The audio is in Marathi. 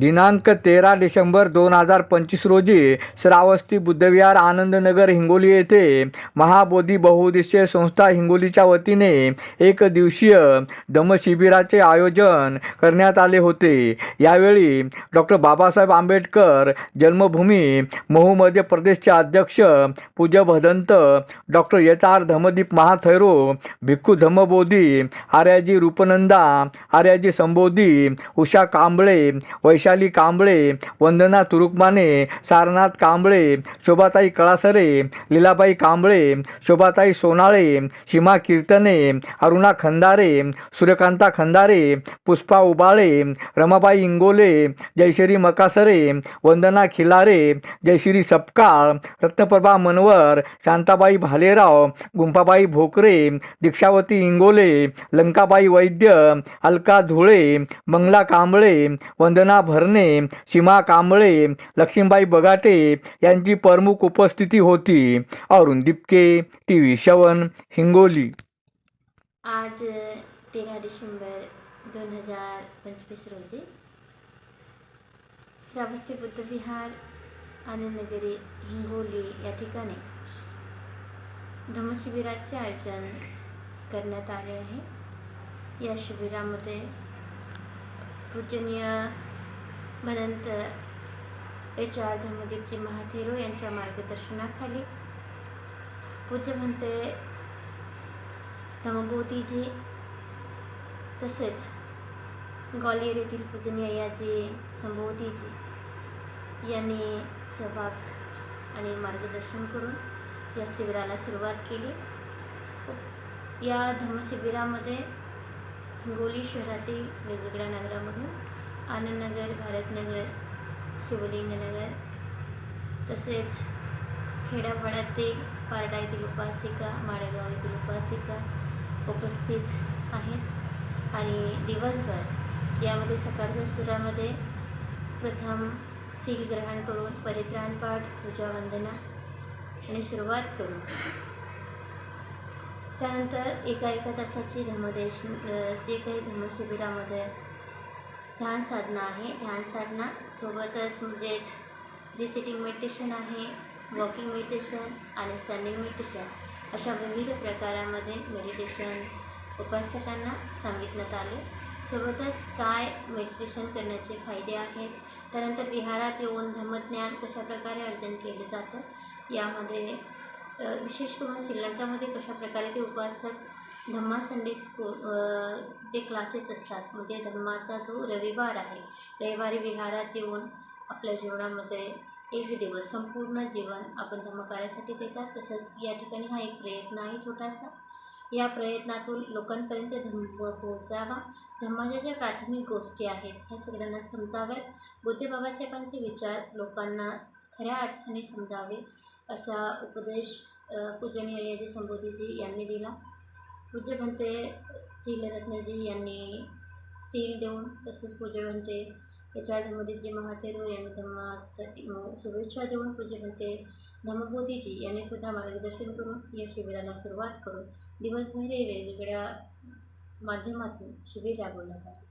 दिनांक 13 डिसेंबर 2025 रोजी श्रावस्ती बुद्धविहार आनंदनगर हिंगोली येथे महाबोधी बहुउद्देशीय संस्था हिंगोलीच्या वतीने एक दिवसीय धम्मशिबिराचे आयोजन करण्यात आले होते। यावेळी डॉक्टर बाबासाहेब आंबेडकर जन्मभूमी महू मध्य प्रदेशचे अध्यक्ष पूज्य भदंत डॉक्टर एच.आर. धम्मदीप महाथैरो, भिक्खू धम्मबोधी, आर्याजी रूपनंदा, आर्याजी संबोधी, उषा कांबळे, वैशाली कांबळे, वंदना तुरुकमाने, सारनाथ कांबळे, शोभाताई कळासरे, लीलाबाई कांबळे, शोभाताई सोनाळे, सीमा कीर्तने, अरुणा खंदारे, सूर्यकांता खंदारे, पुष्पा उबाळे, रमाबाई इंगोले, जयश्री मकासरे, वंदना खिलारे, जयश्री सपकाळ, रत्नप्रभा मनवर, शांताबाई भालेराव, गुंफाबाई भोकरे, दीक्षावती इंगोले, लंकाबाई वैद्य, अलका धुळे, मंगला कांबळे, वंदना भरणे, सीमा कांबळे, लक्ष्मीबाई बगाटे यांची प्रमुख उपस्थिती होती। अरुण दिपके, TV 7 हिंगोली। आज 13 डिसेंबर 2025 रोजी श्रावस्ती बुद्धविहार आनंदनगरी हिंगोली या ठिकाणी धम्मशिबिराचे आयोजन करण्यात आले आहे। या शिबिरामध्ये पूजनीय भदंत एच.आर. धम्मदीपजी महाथैरो यांच्या मार्गदर्शनाखाली पूज्य भंते धम्मबोधीजी तसेच ग्वालियर येथील पूजनीय अय्याजी संबोधीजी यांनी सहभाग आणि मार्गदर्शन करून या शिबिराला सुरुवात केली। या धम्मशिबिरामध्ये हिंगोली शहरातील वेगवेगळ्या नगरामधून आनंदनगर, भारतनगर, शिवलिंगनगर तसेच खेड्यापाड्यातील पारडा येथील उपासिका, माळेगाव येथील उपासिका उपस्थित आहेत आणि दिवसभर यामध्ये सकाळच्या सुरामध्ये प्रथम शील ग्रहण करून परित्राण पाठ, पूजा वंदना आणि सुरुवात करून त्यानंतर एका तासाची जे काही धम्मशिबिरामध्ये ध्यान साधना आहे, ध्यान साधना सोबतच म्हणजेच जे सिटिंग मेडिटेशन आहे, वॉकिंग मेडिटेशन आणि स्टँडिंग मेडिटेशन अशा विविध प्रकारामध्ये मेडिटेशन उपासकांना सांगितण्यात आले। सोबतच काय मेडिटेशन करण्याचे फायदे आहेत, त्यानंतर विहारात येऊन धम्मज्ञान कशाप्रकारे अर्जन केले जातं, यामध्ये विशेष करून श्रीलंकामध्ये कशाप्रकारे ते उपासक धम्मा संडे स्कूल जे क्लासेस असतात म्हणजे धम्माचा जो रविवार आहे, रविवारी विहारात येऊन आपल्या जीवनामध्ये एक दिवस संपूर्ण जीवन आपण धम्मकार्यासाठी देतात। तसंच या ठिकाणी हा एक प्रयत्न आहे छोटासा। या प्रयत्नातून लोकांपर्यंत धम्म पोहोचावा, धम्माच्या ज्या प्राथमिक गोष्टी आहेत ह्या सगळ्यांना समजाव्यात, बुद्ध बाबासाहेबांचे विचार लोकांना खऱ्या अर्थाने समजावे असा उपदेश पूजनीय अय्याजी संबोधीजी यांनी दिला। पूज्य भंते शीलरत्नजी यांनी शील देऊन तसेच पूज्य भंते एच.आर. धम्मदीपजी महाथैरो यांनी धम्मासाठी शुभेच्छा देऊन पूज्य भंते धम्मबोधीजी यांनी सुद्धा मार्गदर्शन करून या शिबिराला सुरुवात करून दिवसभर वेगवेगळ्या माध्यमातून शिबिर राबवण्यात आले।